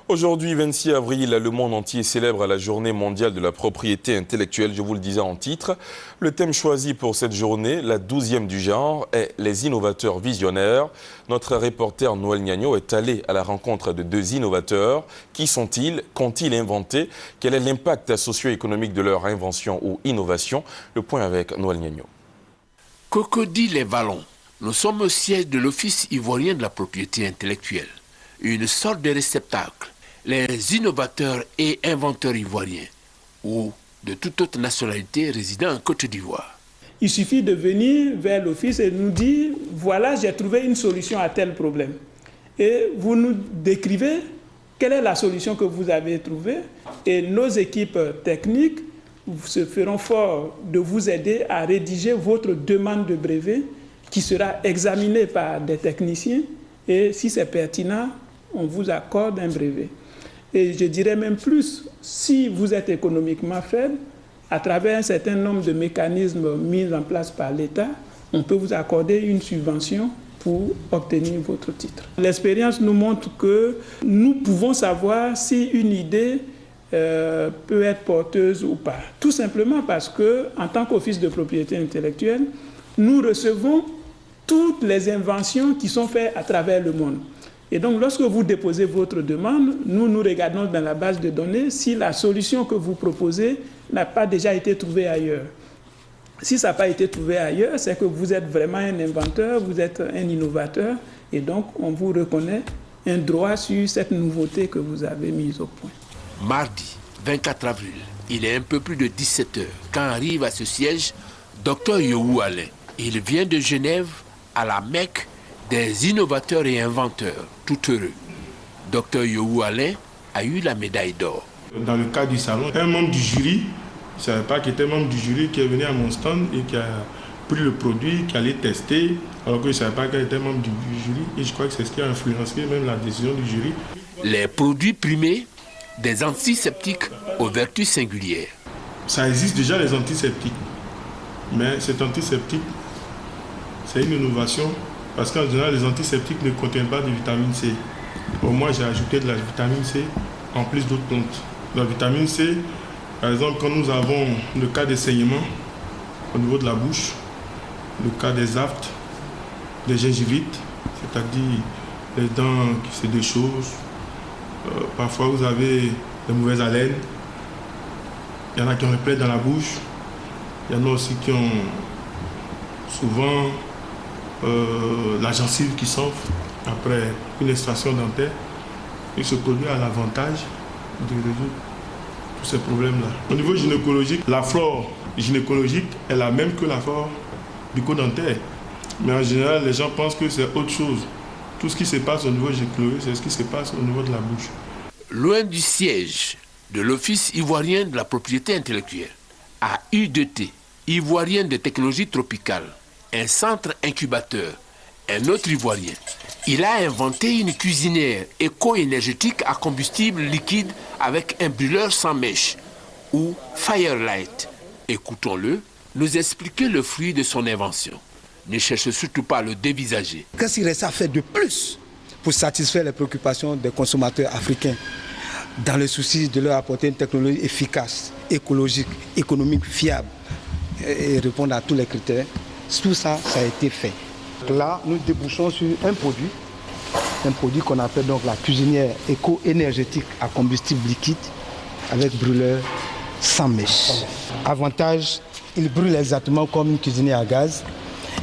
Aujourd'hui, 26 avril, le monde entier célèbre la journée mondiale de la propriété intellectuelle. Je vous le disais en titre. Le thème choisi pour cette journée, la 12e du genre, est les innovateurs visionnaires. Notre reporter Noël Gnagno est allé à la rencontre de deux innovateurs. Qui sont-ils? Qu'ont-ils inventé? Quel est l'impact socio-économique de leur invention ou innovation? Le point avec Noël Gnagno. Cocody-les-Vallons. Nous sommes au siège de l'Office ivoirien de la propriété intellectuelle. Une sorte de réceptacle. Les innovateurs et inventeurs ivoiriens ou de toute autre nationalité résidant en Côte d'Ivoire. Il suffit de venir vers l'office et nous dire « Voilà, j'ai trouvé une solution à tel problème ». Et vous nous décrivez quelle est la solution que vous avez trouvée et nos équipes techniques se feront fort de vous aider à rédiger votre demande de brevet qui sera examinée par des techniciens et si c'est pertinent, on vous accorde un brevet. Et je dirais même plus, si vous êtes économiquement faible, à travers un certain nombre de mécanismes mis en place par l'État, on peut vous accorder une subvention pour obtenir votre titre. L'expérience nous montre que nous pouvons savoir si une idée peut être porteuse ou pas. Tout simplement parce qu'en tant qu'office de propriété intellectuelle, nous recevons toutes les inventions qui sont faites à travers le monde. Et donc, lorsque vous déposez votre demande, nous regardons dans la base de données si la solution que vous proposez n'a pas déjà été trouvée ailleurs. Si ça n'a pas été trouvé ailleurs, c'est que vous êtes vraiment un inventeur, vous êtes un innovateur, et donc on vous reconnaît un droit sur cette nouveauté que vous avez mise au point. Mardi 24 avril, il est un peu plus de 17 h quand arrive à ce siège Dr Yohou Alain. Il vient de Genève à la Mecque des innovateurs et inventeurs, tout heureux. Dr Yohou Alain a eu la médaille d'or. Dans le cadre du salon, un membre du jury, je ne savais pas qu'il était membre du jury, qui est venu à mon stand et qui a pris le produit, qui allait tester, alors que je ne savais pas qu'il était membre du jury. Et je crois que c'est ce qui a influencé même la décision du jury. Les produits primés, des antiseptiques aux vertus singulières. Ça existe déjà les antiseptiques, mais cet antiseptique, c'est une innovation. Parce qu'en général, les antiseptiques ne contiennent pas de vitamine C. Pour moi, j'ai ajouté de la vitamine C en plus d'autres plantes. La vitamine C, par exemple, quand nous avons le cas des saignements au niveau de la bouche, le cas des aftes, des gingivites, c'est-à-dire les dents qui se déchaussent. Parfois, vous avez des mauvaises haleines. Il y en a qui ont les plaies dans la bouche. Il y en a aussi qui ont souvent la gencive qui s'enfle après une extraction dentaire. Et ce produit a l'avantage de résoudre tous ces problèmes-là. Au niveau gynécologique, la flore gynécologique est la même que la flore bucco-dentaire. Mais en général, les gens pensent que c'est autre chose. Tout ce qui se passe au niveau gynécologique, c'est ce qui se passe au niveau de la bouche. Loin du siège de l'Office ivoirien de la propriété intellectuelle, à U2T, ivoirien de technologie tropicale, un centre incubateur, un autre ivoirien. Il a inventé une cuisinière éco-énergétique à combustible liquide avec un brûleur sans mèche, ou Firelight. Écoutons-le nous expliquer le fruit de son invention. Ne cherche surtout pas à le dévisager. Qu'est-ce qu'il reste à faire de plus pour satisfaire les préoccupations des consommateurs africains dans le souci de leur apporter une technologie efficace, écologique, économique, fiable et répondre à tous les critères? Tout ça, ça a été fait. Là, nous débouchons sur un produit qu'on appelle donc la cuisinière éco-énergétique à combustible liquide avec brûleur sans mèche. Avantage, il brûle exactement comme une cuisinière à gaz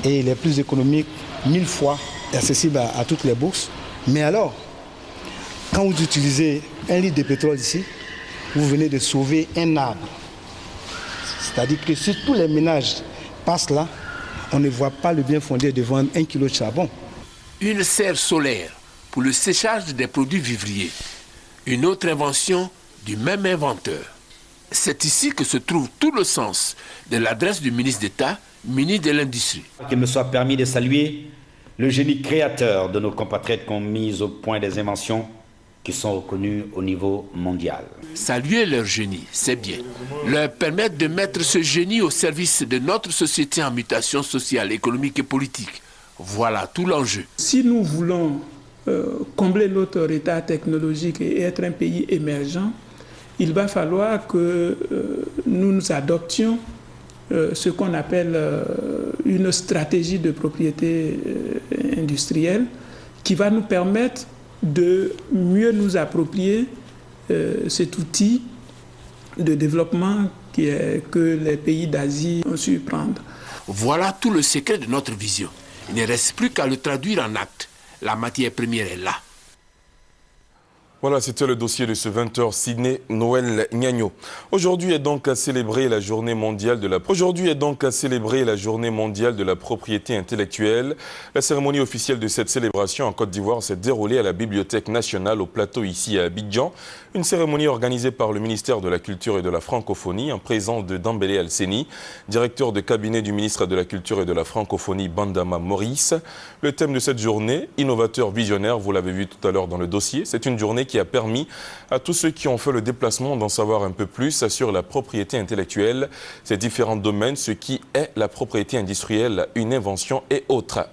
et il est plus économique 1000 fois, accessible à toutes les bourses. Mais alors, quand vous utilisez 1 litre de pétrole ici, vous venez de sauver un arbre. C'est-à-dire que si tous les ménages passent là, on ne voit pas le bien fondé de vendre 1 kilo de charbon. Une serre solaire pour le séchage des produits vivriers. Une autre invention du même inventeur. C'est ici que se trouve tout le sens de l'adresse du ministre d'État, ministre de l'Industrie. Qu'il me soit permis de saluer le génie créateur de nos compatriotes qui ont mis au point des inventions qui sont reconnues au niveau mondial. Saluer leur génie, c'est bien. Leur permettre de mettre ce génie au service de notre société en mutation sociale, économique et politique. Voilà tout l'enjeu. Si nous voulons combler notre retard technologique et être un pays émergent, il va falloir que nous adoptions ce qu'on appelle une stratégie de propriété industrielle qui va nous permettre de mieux nous approprier cet outil de développement que les pays d'Asie ont su prendre. Voilà tout le secret de notre vision. Il ne reste plus qu'à le traduire en actes. La matière première est là. Voilà, c'était le dossier de ce 20h Sydney Noël Gnagno. Aujourd'hui est donc à célébrer la journée mondiale de la propriété intellectuelle. La cérémonie officielle de cette célébration en Côte d'Ivoire s'est déroulée à la Bibliothèque nationale au plateau ici à Abidjan. Une cérémonie organisée par le ministère de la Culture et de la Francophonie en présence de Dambélé Alseni, directeur de cabinet du ministre de la Culture et de la Francophonie Bandama Maurice. Le thème de cette journée, innovateur visionnaire, vous l'avez vu tout à l'heure dans le dossier, c'est une journée qui a permis à tous ceux qui ont fait le déplacement d'en savoir un peu plus sur la propriété intellectuelle, ces différents domaines, ce qui est la propriété industrielle, une invention et autres.